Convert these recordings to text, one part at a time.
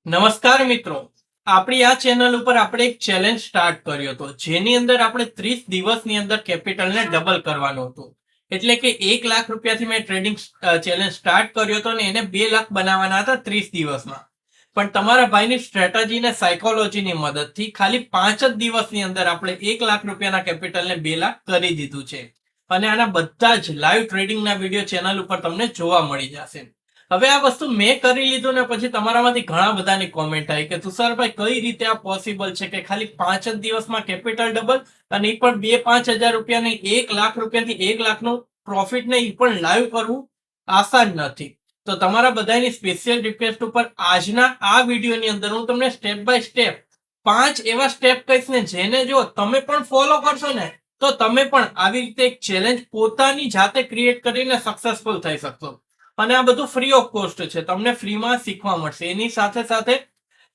નમસ્કાર મિત્રો, આપણી આ ચેનલ ઉપર આપણે એક ચેલેન્જ સ્ટાર્ટ કર્યો હતો, જેની અંદર આપણે 30 દિવસની અંદર કેપિટલને ડબલ કરવાનું હતું. એટલે કે 1 લાખ રૂપિયાથી મેં ટ્રેડિંગ ચેલેન્જ સ્ટાર્ટ કર્યો હતો ને એને 2 લાખ બનાવવાના હતા 30 દિવસમાં. પણ તમારા ભાઈની સ્ટ્રેટેજી ને સાયકોલોજીની મદદથી ખાલી 5 જ દિવસની અંદર આપણે 1 લાખ રૂપિયાના કેપિટલને 2 લાખ કરી દીધું છે. અને આના બધા જ લાઈવ ટ્રેડિંગના વિડીયો ચેનલ ઉપર તમને જોવા મળી જશે. હવે આ વસ્તુ મેં કરી લીધું ને પછી તમારામાંથી ઘણા બધાની કોમેન્ટ આવી કે તુષારભાઈ કઈ રીતે આ પોસિબલ છે કે ખાલી 5 જ દિવસમાં કેપિટલ ડબલ, અને એ પણ 2-5 હજાર રૂપિયા ને 1 લાખ રૂપિયાથી 1 લાખનું પ્રોફિટ ને એ પણ લાઈવ કરવું આસાન નથી. તો તમારા બધાની સ્પેશિયલ રિક્વેસ્ટ ઉપર આજના આ વિડીયોની અંદર હું તમને સ્ટેપ બાય સ્ટેપ 5 એવા સ્ટેપ કહીશ ને જેને જો તમે પણ ફોલો કરશો ને તો તમે પણ આવી રીતે એક ચેલેન્જ પોતાની જાતે ક્રિએટ કરીને સક્સેસફુલ થઈ શકશો. અને આ બધું ફ્રી ઓફ કોસ્ટ છે, તમને ફ્રીમાં શીખવા મળશે. એની સાથે સાથે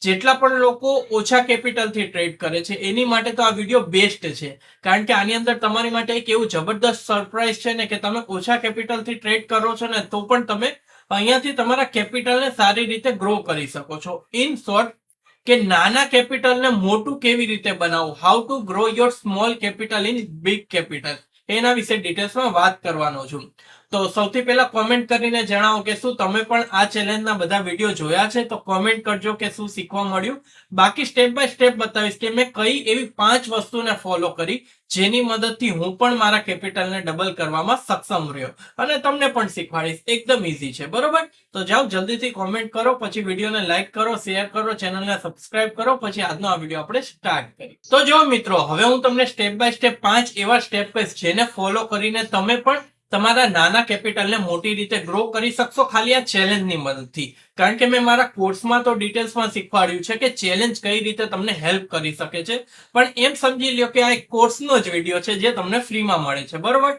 જેટલા પણ લોકો ઓછા કેપિટલથી ટ્રેડ કરે છે એની માટે તો આ વિડીયો બેસ્ટ છે, કારણ કે આની અંદર તમારી માટે એક એવું જબરદસ્ત સરપ્રાઈઝ છે ને કે તમે ઓછા કેપિટલથી ટ્રેડ કરો છો ને તો પણ તમે અહીંયાથી તમારા કેપિટલને સારી રીતે ગ્રો કરી શકો છો. ઇન શોર્ટ, કે નાના કેપિટલને મોટું કેવી રીતે બનાવવું, how to grow your small capital in big capital, એના વિશે ડિટેલ્સમાં વાત કરવાનો છું. તો સૌથી પહેલા કોમેન્ટ કરીને જણાવો કે શું તમે પણ આ ચેલેન્જના બધા વિડીયો જોયા છે, તો કોમેન્ટ કરજો કે શું શીખવા મળ્યું. બાકી સ્ટેપ બાય સ્ટેપ બતાવીશ કે મેં કઈ એવી 5 વસ્તુને ફોલો કરી જેની મદદથી હું પણ મારા કેપિટલને ડબલ કરવામાં સક્ષમ રહ્યો, અને તમને પણ શીખવાડીશ. એકદમ ઈઝી છે, બરોબર? તો જાઓ જલ્દીથી કોમેન્ટ કરો, પછી વિડીયોને લાઈક કરો, શેર કરો, ચેનલને સબસ્ક્રાઇબ કરો, પછી આજનો આ વિડીયો આપણે સ્ટાર્ટ કરીએ. તો જો મિત્રો, હવે હું તમને સ્ટેપ બાય સ્ટેપ 5 એવા સ્ટેપ કહીશ જેને ફોલો કરીને તમે પણ તમારા નાના કેપિટલને મોટી રીતે ગ્રો કરી શકશો ખાલી આ ચેલેન્જની મદદથી. કારણ કે મેં મારા કોર્સમાં તો ડિટેલ્સમાં શીખવાડ્યું છે કે ચેલેન્જ કઈ રીતે તમને હેલ્પ કરી શકે છે, પણ એમ સમજી લ્યો કે આ એક કોર્સનો જ વિડીયો છે જે તમને ફ્રીમાં મળે છે, બરોબર?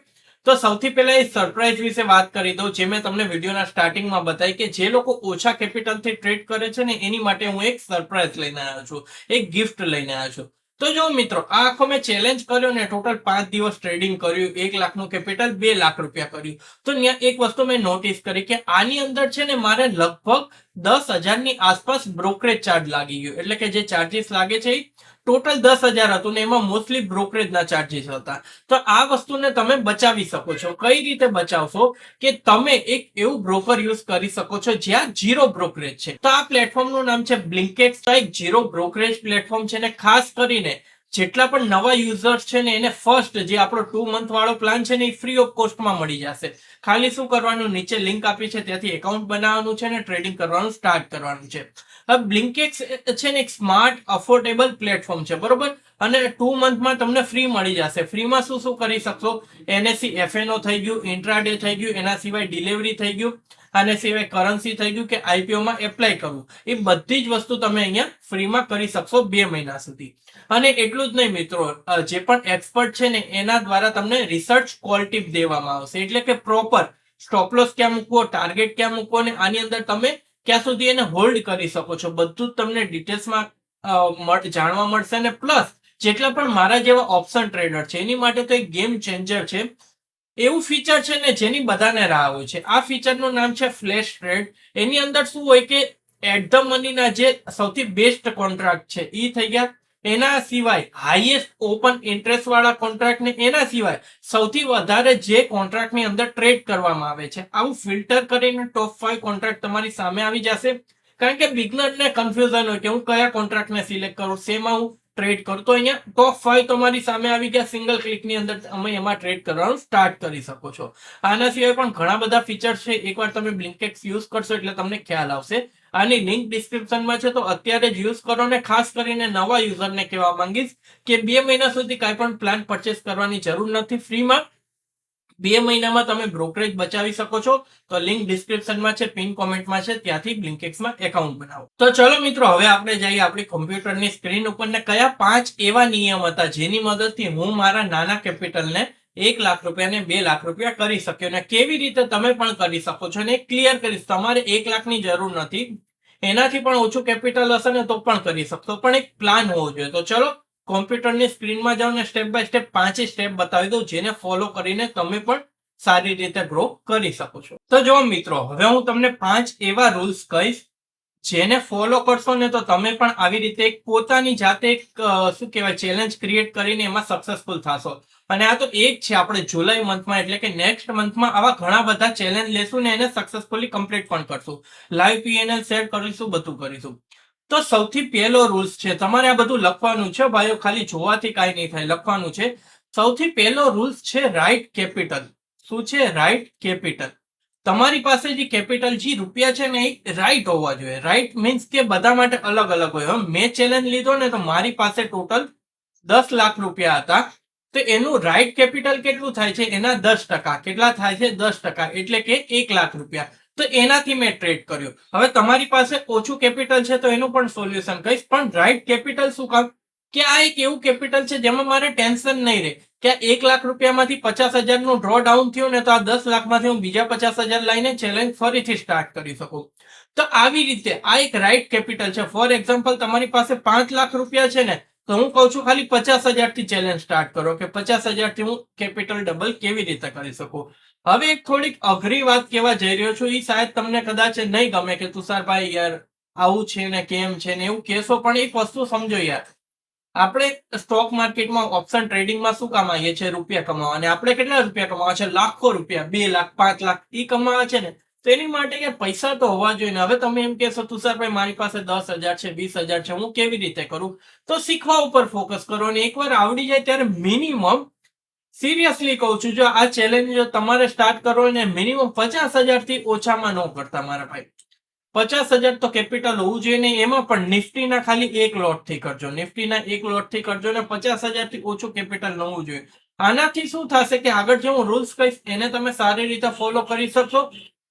તો સૌથી પહેલા એ સરપ્રાઈઝ વિશે વાત કરી દઉં, જે મેં તમને વિડીયોના સ્ટાર્ટિંગમાં બતાવી કે જે લોકો ઓછા કેપિટલથી ટ્રેડ કરે છે ને એની માટે હું એક સરપ્રાઈઝ લઈને આવ્યો છું, એક ગિફ્ટ લઈને આવ્યો છું. તો જો મિત્રો, આ આખો મેં ચેલેન્જ કર્યો ને, ટોટલ 5 દિવસ ટ્રેડિંગ કર્યું, 1 લાખનું કેપિટલ 2 લાખ રૂપિયા કર્યું. તો ત્યાં એક વસ્તુ મેં નોટિસ કરી કે આની અંદર છે ને મારે લગભગ 10,000 ની આસપાસ બ્રોકરેજ ચાર્જ લાગી ગયો. એટલે કે જે ચાર્જીસ લાગે છે એ ટોટલ 10,000 હતું ને એમાં મોસ્ટલી બ્રોકરેજના ચાર્જીસ હતા. તો આ વસ્તુને તમે બચાવી શકો છો. કઈ રીતે બચાવશો? કે તમે એક એવું બ્રોકર યુઝ કરી શકો છો જ્યાં ઝીરો બ્રોકરેજ છે. તો આ પ્લેટફોર્મનું નામ છે બ્લિંકેક્સ. તો એક ઝીરો બ્રોકરેજ પ્લેટફોર્મ છે ને ખાસ કરીને જેટલા પણ નવા યુઝર્સ છે ને એને ફર્સ્ટ જે આપણો 2 મંથ વાળો પ્લાન છે ને એ ફ્રી ઓફ કોસ્ટમાં મળી જશે. ખાલી શું કરવાનું, નીચે લિંક આપી છે ત્યાંથી એકાઉન્ટ બનાવવાનું છે ને ટ્રેડિંગ કરવાનું સ્ટાર્ટ કરવાનું છે. હવે બ્લિંકેક્સ છે ને એક સ્માર્ટ અફોર્ડેબલ પ્લેટફોર્મ છે, બરોબર? અને 2 મંથમાં તમને ફ્રી મળી જશે. ફ્રીમાં શું શું કરી શકશો? NSE FNO થઈ ગયું, ઇન્ટ્રાડે થઈ ગયું, એના સિવાય ડિલિવરી થઈ ગયું, આને સિવાય કરન્સી થઈ ગયું કે IPO માં એપ્લાય કરવું, એ બધી જ વસ્તુ તમે અહીંયા ફ્રીમાં કરી શકશો 2 મહિના સુધી. અને એટલું જ નહીં મિત્રો, જે પણ એક્સપર્ટ છે ને એના દ્વારા તમને રિસર્ચ કોલ ટીપ દેવામાં આવશે. એટલે કે પ્રોપર સ્ટોપ લોસ ક્યાં મૂકવો, ટાર્ગેટ ક્યાં મૂકવો, અને આની અંદર તમે ક્યાં સુધી એને હોલ્ડ કરી શકો છો, બધું જ તમને ડિટેલ્સમાં જાણવા મળશે. અને પ્લસ જેટલા પણ મારા જેવા ઓપ્શન ટ્રેડર છે એની માટે તો એક ગેમ ચેન્જર છે. એવું ફીચર છે ને જેની બધાને રાહ હોય છે. આ ફીચરનું નામ છે ફ્લેશ ટ્રેડ. એની અંદર શું હોય કે એટ ધ મનીના જે સૌથી બેસ્ટ કોન્ટ્રાક્ટ છે એ થઈ ગયા, એના સિવાય હાઈએસ્ટ ઓપન ઇન્ટરેસ્ટ વાળા કોન્ટ્રાક્ટ ને એના સિવાય સૌથી વધારે જે કોન્ટ્રાક્ટની અંદર ટ્રેડ કરવામાં આવે છે, આવું ફિલ્ટર કરીને ટોપ 5 કોન્ટ્રાક્ટ તમારી સામે આવી જશે. કારણ કે બિગનરને કન્ફ્યુઝન હોય કે હું કયા કોન્ટ્રાક્ટને સિલેક્ટ કરું, શેમાં હું ટ્રેડ કરું. તો અહીંયા ટોપ 5 તમારી સામે આવી ગયા. સિંગલ ક્લિકની અંદર તમે એમાં ટ્રેડ કરવાનું સ્ટાર્ટ કરી શકો છો. આના સિવાય પણ ઘણા બધા ફીચર્સ છે. એકવાર તમે બ્લિંકેક્સ યુઝ કરશો એટલે તમને ખ્યાલ આવશે. આની લિંક ડિસ્ક્રિપ્શનમાં છે, તો અત્યારે જ યુઝ કરો. ને ખાસ કરીને નવા યુઝરને કહેવા માંગીશ કે 2 મહિના સુધી કાંઈ પણ પ્લાન પરચેસ કરવાની જરૂર નથી. ફ્રીમાં 2 મહિનામાં તમે બ્રોકરેજ બચાવી શકો છો. તો લિંક ડિસ્ક્રિપ્શનમાં છે, પિન કોમેન્ટમાં છે, ત્યાંથી બ્લિંકેક્સમાં એકાઉન્ટ બનાવો. તો ચલો મિત્રો, હવે આપણે જઈએ આપણી કોમ્પ્યુટરની સ્ક્રીન ઉપર ને કયા 5 એવા નિયમ હતા જેની મદદથી હું મારા નાના કેપિટલને 1 લાખ રૂપિયાને 2 લાખ રૂપિયા કરી શક્યો, ને કેવી રીતે તમે પણ કરી શકો છો. ને ક્લિયર કરીશ, તમારે 1 લાખની જરૂર નથી, એનાથી પણ ઓછું કેપિટલ હશે ને તો પણ કરી શકશો, પણ એક પ્લાન હોવો જોઈએ. તો ચલો કોમ્પ્યુટરની સ્ક્રીનમાં જાઓ ને સ્ટેપ બાય સ્ટેપ 5 સ્ટેપ બતાવી દઉં જેને ફોલો કરીને તમે પણ સારી રીતે ગ્રો કરી શકો છો. તો જો મિત્રો, હવે હું તમને 5 એવા રૂલ્સ કહીશ જેને ફોલો કરશો ને તો તમે પણ આવી રીતે એક પોતાની જાતે એક શું કહેવાય ચેલેન્જ ક્રિએટ કરીને એમાં સક્સેસફુલ થશો. અને આ તો એક છે, આપણે જુલાઈ મંથમાં એટલે કે નેક્સ્ટ મંથમાં આવા ઘણા બધા ચેલેન્જ લેશું ને એને સક્સેસફુલી કમ્પ્લીટ પણ કરશું. લાઈવ પીએનએલ શેર કરીશું, બધું કરીશું. તો સૌથી પહેલો રૂલ્સ છે, તમારે આ બધું લખવાનું છે ભાઈઓ, ખાલી જોવાથી કાંઈ નહીં થાય, લખવાનું છે. સૌથી પહેલો રૂલ્સ છે રાઈટ કેપિટલ. શું છે? Right capital. તમારી પાસે જે કેપિટલ જે રૂપિયા છે ને એ રાઈટ હોવા જોઈએ. રાઈટ મીન્સ કે બધા માટે અલગ અલગ હોય. મેં ચેલેન્જ લીધો ને તો મારી પાસે ટોટલ 10 લાખ રૂપિયા હતા. તો એનું રાઈટ કેપિટલ કેટલું થાય છે? એના 10%. કેટલા થાય છે? 10%, એટલે કે 1 લાખ રૂપિયા. તો એનાથી મેં ટ્રેડ કર્યો. હવે તમારી પાસે ઓછું કેપિટલ છે તો એનું પણ સોલ્યુશન કહીશ. પણ રાઈટ કેપિટલ શું કામ? કે આ એક એવું કેપિટલ છે જેમાં મારે ટેન્શન નહીં રહે કે 1 લાખ રૂપિયામાંથી 50,000 નું ડ્રો ડાઉન થયું ને તો આ 10 લાખમાંથી હું બીજા 50,000 લઈને ચેલેન્જ ફરીથી સ્ટાર્ટ કરી શકું. તો આવી રીતે આ એક રાઈટ કેપિટલ છે. ફોર એક્ઝામ્પલ, તમારી પાસે 5 લાખ રૂપિયા છે ને તો હું કહું છું ખાલી 50,000 થી ચેલેન્જ સ્ટાર્ટ કરો કે 50,000 થી હું કેપિટલ ડબલ કેવી રીતે કરી શકું. હવે એક થોડીક અઘરી વાત કહેવા જઈ રહ્યો છું, એ શાયદ તમને કદાચ નહીં ગમે કે તુષારભાઈ યાર આવું છે ને કેમ છે ને એવું કહેશો, પણ એક વસ્તુ સમજો યાર, આપણે સ્ટોક માર્કેટમાં ઓપ્શન ટ્રેડિંગમાં શું કમાઈએ છીએ? રૂપિયા કમાવા. અને આપણે કેટલા રૂપિયા કમાવા છે? લાખો રૂપિયા, 2 લાખ 5 લાખ એ કમાવા છે ને. તો એની માટે યાર પૈસા તો હોવા જોઈએ ને. હવે તમે એમ કહેશો તુષારભાઈ મારી પાસે 10,000 છે, 20,000 છે, હું કેવી રીતે કરું? તો શીખવા ઉપર ફોકસ કરો અને એકવાર આવડી જાય ત્યારે મિનિમમ, સિરિયસલી કહું છું, જો આ ચેલેન્જ જો તમારે સ્ટાર્ટ કરવો ને મિનિમમ 50,000 થી ઓછામાં ન કરતા મારા ભાઈ. 50,000 તો કેપિટલ હોવું જોઈએ ને. એમાં પણ નિફ્ટીના ખાલી એક લોટ થી કરજો. નિફ્ટીના એક લોટ થી કરજો ને 50,000 થી ઓછું કેપિટલ ન હોવું જોઈએ. આનાથી શું થશે કે આગળ જે હું રૂલ્સ કહીશ એને તમે સારી રીતે ફોલો કરી શકશો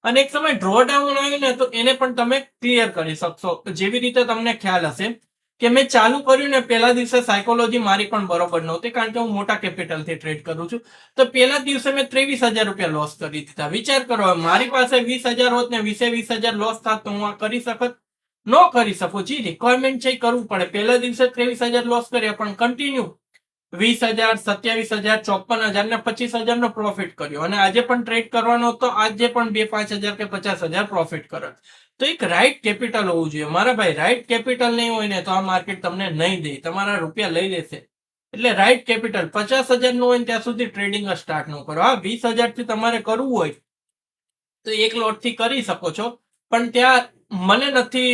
અને એક સમય ડ્રો ડાઉન આવ્યું ને તો એને પણ તમે ક્લિયર કરી શકશો. જેવી રીતે તમને ખ્યાલ હશે કે મેં ચાલુ કર્યું ને પહેલા દિવસે સાયકોલોજી મારી પણ બરોબર નહોતી, કારણ કે હું મોટા કેપિટલ થી ટ્રેડ કરું છું. તો પહેલા દિવસે મેં 23,000 રૂપિયા લોસ કરી દીધા. વિચાર કરો, મારી પાસે 20,000 હોત ને 20,000 લોસ થાત તો હું આ કરી શકત? ન કરી શકું. જે રિક્વાયરમેન્ટ છે એ કરવું પડે. પહેલા દિવસે 23,000 લોસ કર્યા પણ કન્ટિન્યુ 20,000, 27,000, 54,000 ને 25,000 નો પ્રોફિટ કર્યો. અને આજે પણ ટ્રેડ કરવાનો તો આજે પણ 2-5,000 કે 50,000 પ્રોફિટ કરત. તો એક રાઈટ કેપિટલ હોવું જોઈએ મારા ભાઈ. રાઈટ કેપિટલ નહીં હોય ને તો આ માર્કેટ તમને નહીં દે, તમારા રૂપિયા લઈ લેશે. એટલે રાઈટ કેપિટલ 50,000 નું હોય ત્યાં સુધી ટ્રેડિંગ સ્ટાર્ટ ન કરો. હા, 20,000 થી તમારે કરવું હોય તો એક લોટ થી કરી શકો છો, પણ ત્યાં મને નથી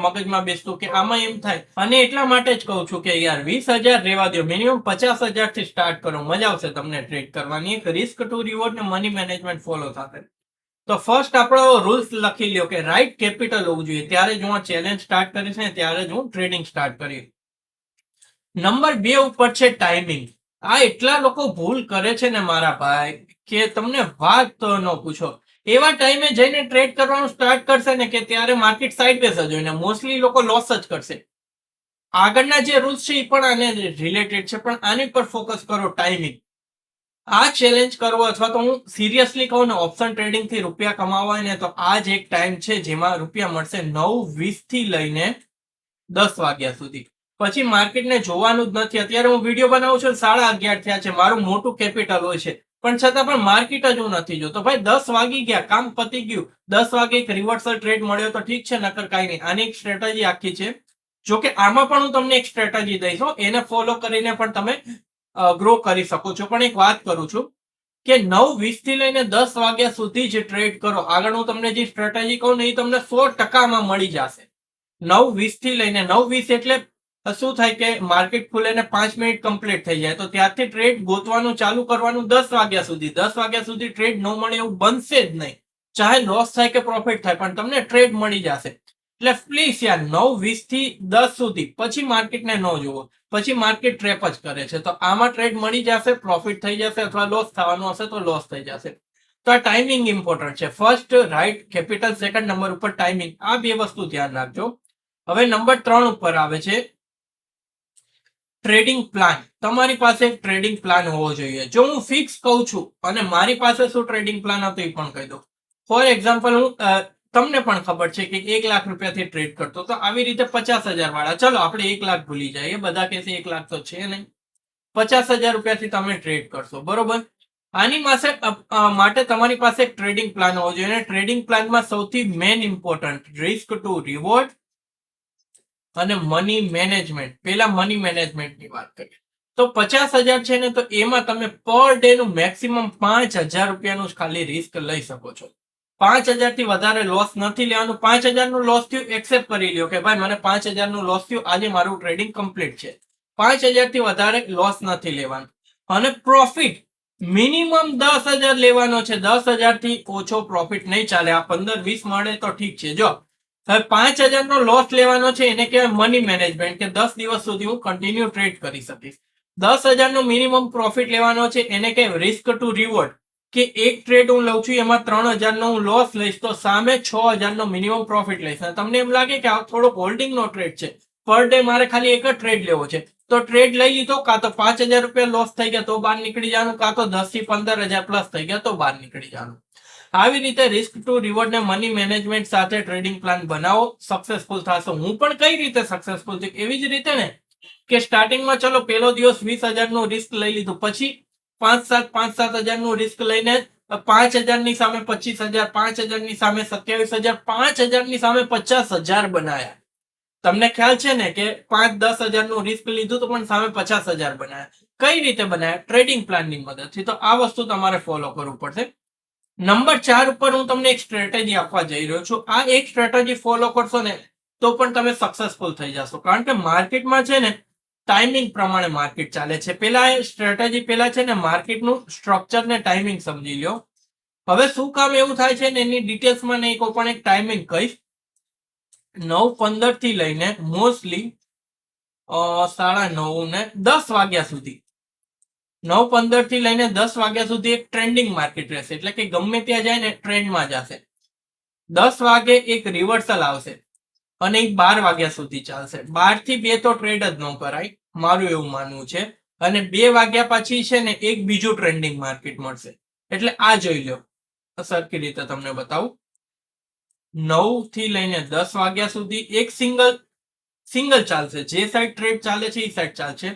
મગજમાં બેસતું કે આમાં એમ થાય. અને એટલા માટે જ કહું છું કે યાર 20,000 રેવા દો, મિનિમમ 50,000 થી સ્ટાર્ટ કરો. મજા આવશે તમને ટ્રેડ કરવાની. એક રિસ્ક ટુ રિવોર્ડ ને મની મેનેજમેન્ટ ફોલો થશે. તો ફર્સ્ટ આપણો રૂલ્સ લખી લ્યો કે રાઈટ કેપિટલ હોવું જોઈએ. ત્યારે જ હું ચેલેન્જ સ્ટાર્ટ કરીશ ને ત્યારે જ હું ટ્રેડિંગ સ્ટાર્ટ કરીશ. નંબર 2 ઉપર છે ટાઈમિંગ. આ એટલા લોકો ભૂલ કરે છે ને મારા ભાઈ કે તમને વાત તો ન પૂછો. એવા ટાઈમે જઈને ટ્રેડ કરવાનું સ્ટાર્ટ કરશે ને કે ત્યારે માર્કેટ સાઇડવેઝ જ હોય ને મોસ્ટલી લોકો લોસ જ કરશે. આગળના જે રૂલ્સ છે એ પણ આને રિલેટેડ છે, પણ આની પર ફોકસ કરો. ટાઈમિંગ. આ ચેલેન્જ કરવો અથવા તો હું સિરિયસલી કહું ને ઓપ્શન ટ્રેડિંગ થી રૂપિયા કમાવા ને તો આ જ એક ટાઈમ છે જેમાં રૂપિયા મળશે 9:20 થી લઈને 10 વાગ્યા સુધી. પછી માર્કેટને જોવાનું જ નથી. અત્યારે હું વિડીયો બનાવું છું 11:30 થયા છે, મારું મોટું કેપિટલ હોય છે, પણ છતાં પણ માર્કેટ જ હું નથી જોતો. ભાઈ 10 વાગી ગયા, કામ પતી ગયું. 10 વાગે એક રિવર્સલ ટ્રેડ મળ્યો તો ઠીક છે, નકર કાંઈ નહીં. આની એક સ્ટ્રેટેજી આખી છે. જોકે આમાં પણ હું તમને એક સ્ટ્રેટેજી દઈશ, એને ફોલો કરીને પણ તમે ગ્રો કરી શકો છો. પણ એક વાત કરું છું કે 9:20 થી લઈને 10 વાગ્યા સુધી જે ટ્રેડ કરો, આગળ હું તમને જે સ્ટ્રેટેજી કહું ને એ તમને 100% મળી જશે. 9:20 થી લઈને 9:20 એટલે શું થાય કે માર્કેટ ખુલે ને 5 મિનિટ કમ્પ્લીટ થઈ જાય તો ત્યારથી ટ્રેડ ગોતવાનું ચાલુ કરવાનું 10 વાગ્યા સુધી. 10 વાગ્યા સુધી ટ્રેડ ન મળે એવું બનશે જ નહીં. ચાહે લોસ થાય કે પ્રોફિટ થાય, પણ તમને ટ્રેડ મળી જશે. એટલે પ્લીઝ યાર 9:20 થી 10 સુધી પછી માર્કેટને ન જોવો. પછી માર્કેટ ટ્રેપ જ કરે છે. તો આમાં ટ્રેડ મળી જશે, પ્રોફિટ થઈ જશે, અથવા લોસ થવાનું હશે તો લોસ થઈ જશે. તો આ ટાઈમિંગ ઇમ્પોર્ટન્ટ છે. First right capital, second number ઉપર ટાઈમિંગ. આ બે વસ્તુ ધ્યાન રાખજો. હવે નંબર 3 ઉપર આવે છે ટ્રેડિંગ પ્લાન. તમારી પાસે એક ટ્રેડિંગ પ્લાન હોવો જોઈએ. જો હું ફિક્સ કહું છું અને મારી પાસે શું ટ્રેડિંગ પ્લાન હતો એ પણ કહી દઉં. ફોર એક્ઝામ્પલ, હું તમને પણ ખબર છે કે 1 લાખ રૂપિયાથી ટ્રેડ કરતો તો આવી રીતે 50,000 વાળા, ચલો આપણે 1 લાખ ભૂલી જાય, બધા કહેશે 1 લાખ તો છે નહીં, 50,000 રૂપિયાથી તમે ટ્રેડ કરશો, બરોબર. આની માટે તમારી પાસે એક ટ્રેડિંગ પ્લાન હોવો જોઈએ. ટ્રેડિંગ પ્લાનમાં સૌથી main important risk to reward અને મની મેનેજમેન્ટ. પેલા મની મેનેજમેન્ટની વાત કરીએ તો 50,000 છે ને, તો એમાં તમે પર ડે નું મેક્સિમમ 5,000 રૂપિયાનું જ ખાલી રિસ્ક લઈ શકો છો. 5,000 થી વધારે લોસ નથી લેવાનું. 5,000 નું લોસ થયું એક્સેપ્ટ કરી લ્યો કે ભાઈ મને 5,000 નું લોસ થયું, આજે મારું ટ્રેડિંગ કમ્પ્લીટ છે. 5,000 થી વધારે લોસ નથી લેવાનું. અને પ્રોફિટ મિનિમમ 10,000 લેવાનો છે. 10,000 થી ઓછો પ્રોફિટ નહીં ચાલે. આ 15-20 મળે તો ઠીક છે. જો હવે 5,000 નો લોસ લેવાનો છે, એને કહેવાય મની મેનેજમેન્ટ, કે 10 દિવસ સુધી હું કન્ટિન્યુ ટ્રેડ કરી શકીશ. 10,000 નો મિનિમમ પ્રોફિટ લેવાનો છે, એને કહેવાય રિસ્ક ટુ રિવોર્ડ, કે એક ટ્રેડ હું લઉં છું એમાં 3,000 નો હું લોસ લઈશ તો સામે 6,000 નો મિનિમમ પ્રોફિટ લઈશ. તમને એમ લાગે કે આ થોડો હોલ્ડિંગ નો ટ્રેડ છે, પર ડે મારે ખાલી એક જ ટ્રેડ લેવો છે, તો ટ્રેડ લઈ લીધો, કાં તો 5,000 રૂપિયા લોસ થઈ ગયા તો બહાર નીકળી જવાનું, કાં તો 10 થી 15,000 પ્લસ થઈ ગયા તો બહાર નીકળી જવાનું. આવી રીતે રિસ્ક ટુ રિવોર્ડ ને મની મેનેજમેન્ટ સાથે ટ્રેડિંગ પ્લાન બનાવો, સક્સેસફુલ થશો. હું પણ કઈ રીતે સક્સેસફુલ છું એવી જ રીતે ને, કે સ્ટાર્ટિંગમાં ચલો પેલો દિવસ 20,000 નું રિસ્ક લઈ લીધું, પછી 5,000 નું રિસ્ક લઈને 5,000 ની સામે 25,000, 5,000 ની સામે 27,000, 5,000 ની સામે 50,000 બનાયા. તમને ખ્યાલ છે ને કે 5-10,000 નું રિસ્ક લીધું તો પણ સામે 50,000 બનાયા. કઈ રીતે બનાયા? ટ્રેડિંગ પ્લાનની મદદથી. તો આ વસ્તુ તમારે ફોલો કરવું પડશે. નંબર 4 ઉપર હું તમને એક સ્ટ્રેટેજી આપવા જઈ રહ્યો છું. આ એક સ્ટ્રેટેજી ફોલો કરશો ને તો પણ તમે સક્સેસફુલ થઈ જશો. કારણ કે માર્કેટમાં છે ને ટાઈમિંગ પ્રમાણે માર્કેટ ચાલે છે. પેલા છે ને માર્કેટનું સ્ટ્રક્ચર ને ટાઈમિંગ સમજી લો. હવે શું કામ એવું થાય છે ને એની ડિટેલ્સમાં નહીં કહું, પણ એક ટાઈમિંગ કહીશ. 9:15 થી લઈને મોસ્ટલી 9:30 ને 10 વાગ્યા સુધી, 9:15 થી લઈને 10 વાગ્યા સુધી એક ટ્રેન્ડિંગ માર્કેટ રહેશે. એટલે કે ગમે ત્યાં જાય ને ટ્રેન્ડમાં જશે. 10 વાગે એક રિવર્સલ આવશે અને એક 12 વાગ્યા સુધી ચાલશે. 12 થી 2 તો ટ્રેડ જ ન કરાય, મારું એવું માનવું છે. અને 2 વાગ્યા પછી છે ને એક બીજું ટ્રેન્ડિંગ માર્કેટ મળશે. એટલે આ જોઈ લો, સરખી રીતે તમને બતાવું. 9 થી લઈને 10 વાગ્યા સુધી એક સિંગલ ચાલશે. જે સાઈડ ટ્રેડ ચાલે છે એ સાઈડ ચાલશે.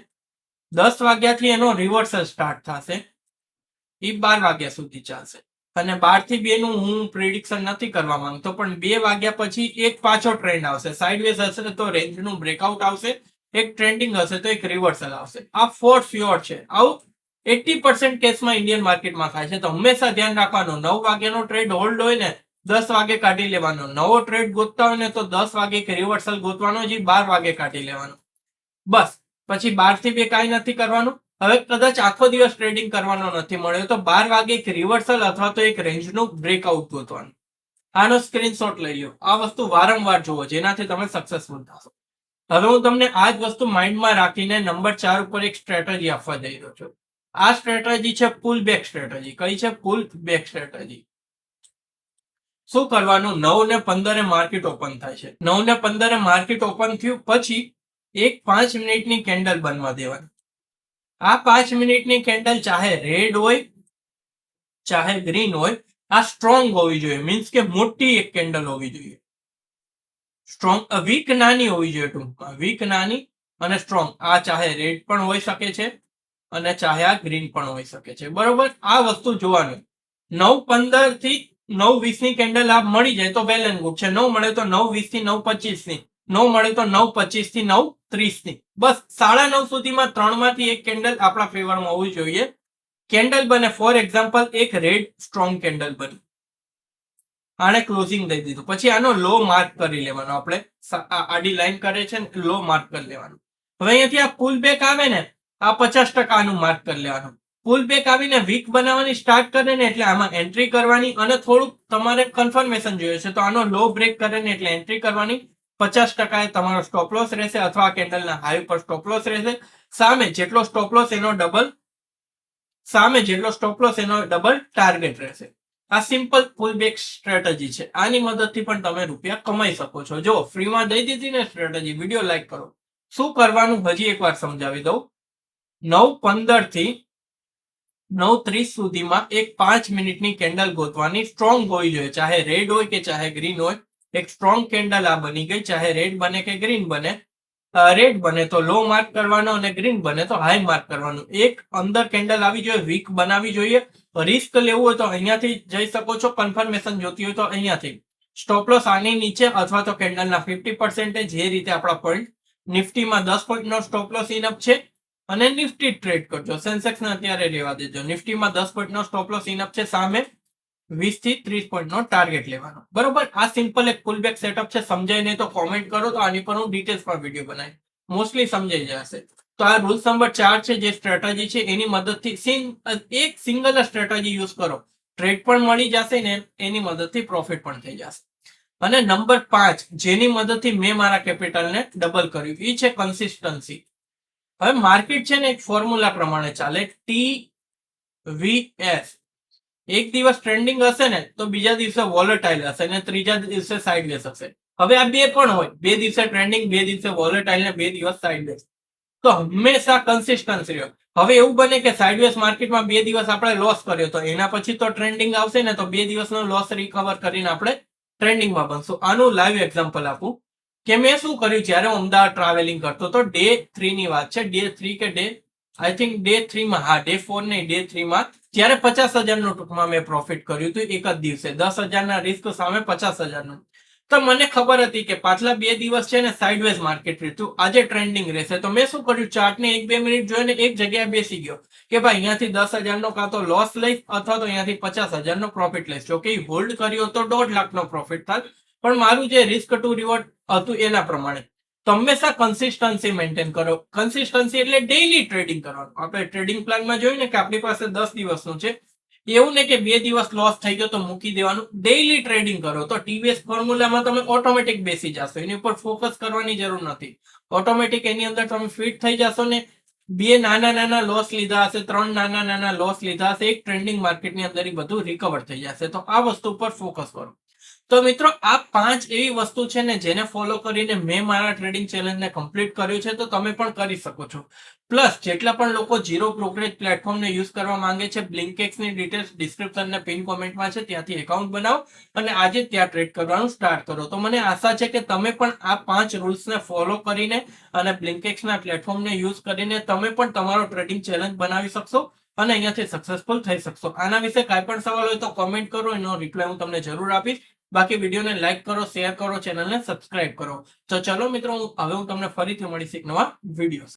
10 વાગ્યાથી એનો રિવર્સલ સ્ટાર્ટ થશે, એ 12 વાગ્યા સુધી ચાલશે. અને 12 થી 2 નું હું પ્રિડિક્શન નથી કરવા માંગતો, પણ 2 વાગ્યા પછી એક પાછો ટ્રેન્ડ આવશે. સાઇડવેઝ હશે તો રેન્જનું બ્રેકઆઉટ આવશે, એક ટ્રેન્ડિંગ હશે તો એક રિવર્સલ આવશે. આ ફોર શ્યોર છે. આવું 80% કેસમાં ઇન્ડિયન માર્કેટમાં થાય છે. તો હંમેશા ધ્યાન રાખવાનું, 9 વાગ્યાનો ટ્રેડ હોલ્ડ હોય ને 10 વાગે કાઢી લેવાનો. નવો ટ્રેડ ગોતતા હોય ને તો 10 વાગે એક રિવર્સલ ગોતવાનો, જે 12 વાગે કાઢી લેવાનો. બસ, પછી 12 થી 2 કાંઈ નથી કરવાનું. હવે કદાચ આખો દિવસ ટ્રેડિંગ કરવાનો નથી મળ્યો તો 12 વાગે એક રિવર્સલ અથવા તો એક રેન્જનું બ્રેકઆઉટ ગોતવાનું. આનો સ્ક્રીનશોટ લઈ લો. આ વસ્તુ વારંવાર જુઓ, જેનાથી તમે સક્સેસફુલ થશો. હવે હું તમને આ જ વસ્તુ માઇન્ડમાં રાખીને નંબર 4 ઉપર એક સ્ટ્રેટેજી આપવા જઈ રહ્યો છું. આ સ્ટ્રેટેજી છે પુલ બેક સ્ટ્રેટેજી. કઈ છે? પુલ બેક સ્ટ્રેટેજી. શું કરવાનું? 9:15 માર્કેટ ઓપન થાય છે. 9:15 માર્કેટ ઓપન થયું પછી એક 5 મિનિટની કેન્ડલ બનવા દેવાની. આ 5 મિનિટની કેન્ડલ ચાહે રેડ હોય ચાહે ગ્રીન હોય, આ સ્ટ્રોંગ હોવી જોઈએ. મીન્સ કે મોટી એક કેન્ડલ હોવી જોઈએ. સ્ટ્રોંગ, વીક નાની હોવી જોઈએ. ટૂંકમાં વીક નાની અને સ્ટ્રોંગ. આ ચાહે રેડ પણ હોઈ શકે છે અને ચાહે આ ગ્રીન પણ હોઈ શકે છે. બરોબર? આ વસ્તુ જોવાનું. 9:15 થી 9:20 ની કેન્ડલ આ મળી જાય તો વેલ એન્ડ ગુડ છે. ન મળે તો 9:20 થી 9:25 ની, ન મળે તો 9:25 થી 9:30 ની. બસ 9:30 સુધીમાં 3 માંથી એક કેન્ડલ આપણા ફેવરમાં હોવી જોઈએ. કેન્ડલ બને, ફોર એક્ઝામ્પલ એક રેડ સ્ટ્રોંગ કેન્ડલ બની, આને ક્લોઝિંગ દઈ દીધું, પછી આનો લો માર્ક કરી લેવાનો. આપણે આડી લાઈન કરે છે ને, લો માર્ક કરી લેવાનું. હવે અહીંયાથી આ પુલ બેક આવે ને, આ 50% નું માર્ક કરી લેવાનું. પુલ બેક આવીને વીક બનાવવાની સ્ટાર્ટ કરે ને એટલે આમાં એન્ટ્રી કરવાની, અને થોડુંક તમારે કન્ફર્મેશન જોઈએ છે તો આનો લો બ્રેક કરે ને એટલે એન્ટ્રી કરવાની. 50% એ તમારો સ્ટોપ લોસ રહેશે, અથવા કેન્ડલના હાઈ પર સ્ટોપ લોસ રહેશે. સામે જેટલો સ્ટોપ લોસ એનો ડબલ ટાર્ગેટ રહેશે. આ સિમ્પલ પુલ બેક સ્ટ્રેટેજી છે. આની મદદથી પણ તમે રૂપિયા કમાઈ શકો છો. જો ફ્રીમાં દઈ દીધી ને સ્ટ્રેટેજી, વિડીયો લાઈક કરો. શું કરવાનું હજી એકવાર સમજાવી દઉં. 9:15 થી 9:30 સુધીમાં એક 5 મિનિટની કેન્ડલ ગોતવાની. સ્ટ્રોંગ હોવી જોઈએ, ચાહે રેડ હોય કે ચાહે ગ્રીન હોય. એક સ્ટ્રોંગ કેન્ડલ આ બની ગઈ, ચાહે રેડ બને કે ગ્રીન બને. રેડ બને તો લો માર્ક કરવાનો અને ગ્રીન બને તો હાઈ માર્ક કરવાનું. એક અંદર કેન્ડલ આવી જોઈએ, વીક બનાવી જોઈએ, રિસ્ક લેવું હોય તો અહીંયાથી જઈ શકો છો, કન્ફર્મેશન જોતી હોય તો અહીંયાથી સ્ટોપ લોસ આની નીચે અથવા તો કેન્ડલના 50% જે રીતે આપણા પોઈન્ટ નિફ્ટીમાં 10 પોઈન્ટનો સ્ટોપ લોસ ઇનફ છે અને નિફ્ટી ટ્રેડ કરજો. સેન્સેક્સને અત્યારે રહેવા દેજો. નિફ્ટીમાં 10 પોઈન્ટનો સ્ટોપ લોસ ઇનફ છે, સામે 20 થી 30 પોઈન્ટનો ટાર્ગેટ લેવાનો. બરોબર, આ સિમ્પલ એક પુલબેક સેટઅપ છે. સમજાય નહીં તો કોમેન્ટ કરો, તો આની પર હું ડિટેલ્સમાં વિડીયો બનાવી, મોસ્ટલી સમજાઈ જશે. તો આ રૂલ્સ નંબર 4 છે, જે સ્ટ્રેટેજી છે એની મદદથી એક સિંગલ સ્ટ્રેટેજી યુઝ કરો, ટ્રેડ પણ મળી જશે ને એની મદદથી પ્રોફિટ પણ થઈ જશે. અને નંબર 5 જેની મદદથી મેં મારા કેપિટલને ડબલ કર્યું એ છે કન્સિસ્ટન્સી. હવે માર્કેટ છે ને એક ફોર્મ્યુલા પ્રમાણે ચાલે, TVS. એક દિવસ ટ્રેન્ડિંગ હશે ને તો બીજા દિવસે વોલેટાઇલ હશે ને ત્રીજા દિવસે સાઇડવેઝ હશે. હવે આ બે પણ હોય, 2 દિવસે ટ્રેન્ડિંગ, 2 દિવસે વોલેટાઇલ ને 2 દિવસ સાઇડવેઝ. તો હંમેશા કન્સિસ્ટન્સી રહ્યો. હવે એવું બને કે સાઇડવેઝ માર્કેટમાં 2 દિવસ આપણે લોસ કર્યો, તો એના પછી તો ટ્રેન્ડિંગ આવશે ને, તો 2 દિવસનો લોસ રિકવર કરીને આપણે ટ્રેન્ડિંગમાં બનશું. આનું લાઈવ એક્ઝામ્પલ આપું કે મેં શું કર્યું. જ્યારે હું અમદાવાદ ટ્રાવેલિંગ કરતો તો ડે 3 ની વાત છે, ડે 3 કે આઈ થિંક ડે 3 માં, હા ડે 4 નહીં ડે 3 માં, ત્યારે 50,000 નું ટૂંકમાં મેં પ્રોફિટ કર્યું હતું એક જ દિવસે. 10,000 ના રિસ્ક સામે 50,000 નું. તો મને ખબર હતી કે પાછલા 2 દિવસ છે ને સાઇડવેઝ માર્કેટ રહ્યું, આજે ટ્રેન્ડિંગ રહેશે. તો મેં શું કર્યું, ચાર્ટને 1-2 મિનિટ જોઈને એક જગ્યાએ બેસી ગયો કે ભાઈ અહીંયાથી 10,000 નો કાં તો લોસ લઈશ અથવા તો અહીંયાથી 50,000 નો પ્રોફિટ લઈશ. જો કે હોલ્ડ કર્યો તો 1.5 લાખ નો પ્રોફિટ થાય, પણ મારું જે રિસ્ક ટુ રિવોર્ડ હતું એના પ્રમાણે. તો હંમેશા કન્સિસ્ટન્સી મેન્ટેન કરો. કન્સિસ્ટન્સી એટલે ડેઈલી ટ્રેડિંગ કરવાનું. આપણે ટ્રેડિંગ પ્લાનમાં જોયું ને કે આપણી પાસે 10 દિવસનું છે, એવું ને કે 2 દિવસ લોસ થઈ ગયો તો મૂકી દેવાનું. ડેઈલી ટ્રેડિંગ કરો તો TVS ફોર્મ્યુલામાં તમે ઓટોમેટિક બેસી જશો, એની ઉપર ફોકસ કરવાની જરૂર નથી. ઓટોમેટિક એની અંદર તમે ફિટ થઈ જશો ને. 2 નાના લોસ લીધા હશે, 3 નાના લોસ લીધા હશે, એક ટ્રેન્ડિંગ માર્કેટની અંદર એ બધું રિકવર થઈ જશે. તો આ વસ્તુ પર ફોકસ કરો. તો મિત્રો આ 5 એવી વસ્તુ છે ને જેને ફોલો કરીને મેં મારા ટ્રેડિંગ ચેલેન્જને કમ્પ્લીટ કર્યું છે, તો તમે પણ કરી શકો છો. પ્લસ જેટલા પણ લોકો ઝીરો બ્રોકરેજ પ્લેટફોર્મને યુઝ કરવા માંગે છે, બ્લિંકેક્સની ડિટેલ્સ ડિસ્ક્રિપ્શન ને પિન કોમેન્ટમાં છે, ત્યાંથી એકાઉન્ટ બનાવો અને આજે ત્યાં ટ્રેડ કરવાનું સ્ટાર્ટ કરો. તો મને આશા છે કે તમે પણ આ 5 રૂલ્સને ફોલો કરીને અને બ્લિંકેક્સના પ્લેટફોર્મને યુઝ કરીને તમે પણ તમારો ટ્રેડિંગ ચેલેન્જ બનાવી શકશો અને અહીંયાથી સક્સેસફુલ થઈ શકશો. આના વિશે કાંઈ પણ સવાલ હોય તો કોમેન્ટ કરો, એનો રિપ્લાય હું તમને જરૂર આપીશ. બાકી વિડીયોને લાઈક કરો, શેર કરો, ચેનલને સબસ્ક્રાઇબ કરો. તો ચલો મિત્રો, હવે હું તમને ફરીથી મળીશ એક નવા વિડીયો.